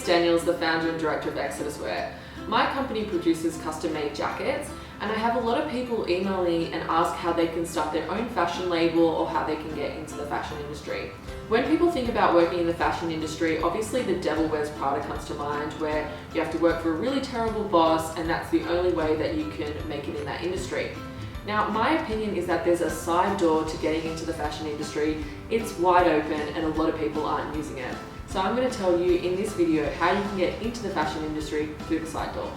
Elyse Daniels, the founder and director of Exodus Wear. My company produces custom-made jackets, and I have a lot of people email me and ask how they can start their own fashion label or how they can get into the fashion industry. When people think about working in the fashion industry, obviously The Devil Wears Prada comes to mind, where you have to work for a really terrible boss and that's the only way that you can make it in that industry. Now, my opinion is that there's a side door to getting into the fashion industry. It's wide open and a lot of people aren't using it. So I'm going to tell you in this video how you can get into the fashion industry through the side door.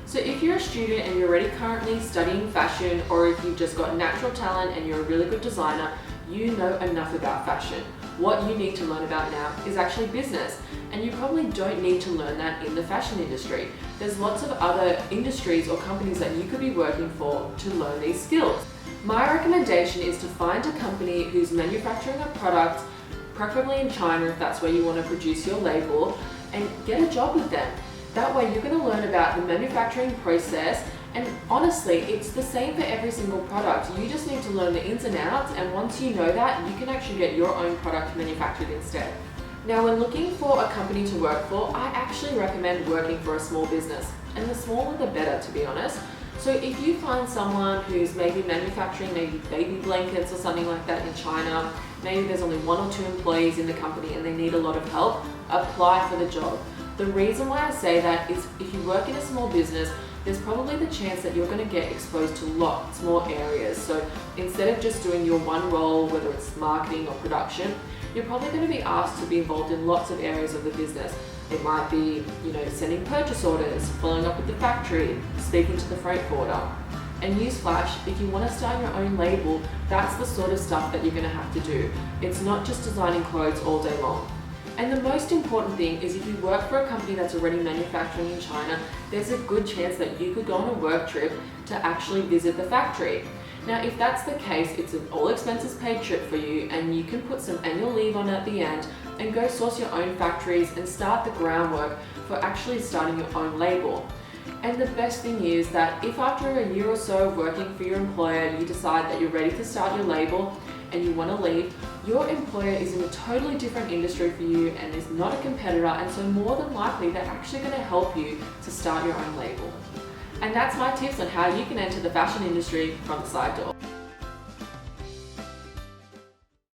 So if you're a student and you're already currently studying fashion, or if you've just got natural talent and you're a really good designer, you know enough about fashion. What you need to learn about now is actually business, and you probably don't need to learn that in the fashion industry. There's lots of other industries or companies that you could be working for to learn these skills. My recommendation is to find a company who's manufacturing a product, preferably in China if that's where you want to produce your label, and get a job with them. That way you're going to learn about the manufacturing process, and honestly, it's the same for every single product. You just need to learn the ins and outs, and once you know that, you can actually get your own product manufactured instead. Now, when looking for a company to work for, I actually recommend working for a small business, and the smaller the better, to be honest. So if you find someone who's maybe manufacturing maybe baby blankets or something like that in China, maybe there's only 1 or 2 employees in the company and they need a lot of help, apply for the job. The reason why I say that is if you work in a small business, there's probably the chance that you're going to get exposed to lots more areas. So instead of just doing your one role, whether it's marketing or production, you're probably going to be asked to be involved in lots of areas of the business. It might be, sending purchase orders, following up with the factory, speaking to the freight forwarder. And newsflash, if you want to start your own label, that's the sort of stuff that you're going to have to do. It's not just designing clothes all day long. And the most important thing is if you work for a company that's already manufacturing in China, there's a good chance that you could go on a work trip to actually visit the factory. Now, if that's the case, it's an all expenses paid trip for you, and you can put some annual leave on at the end and go source your own factories and start the groundwork for actually starting your own label. And the best thing is that if after a year or so of working for your employer, you decide that you're ready to start your label and you want to leave, your employer is in a totally different industry for you and is not a competitor, and so more than likely they're actually going to help you to start your own label. And that's my tips on how you can enter the fashion industry from the side door.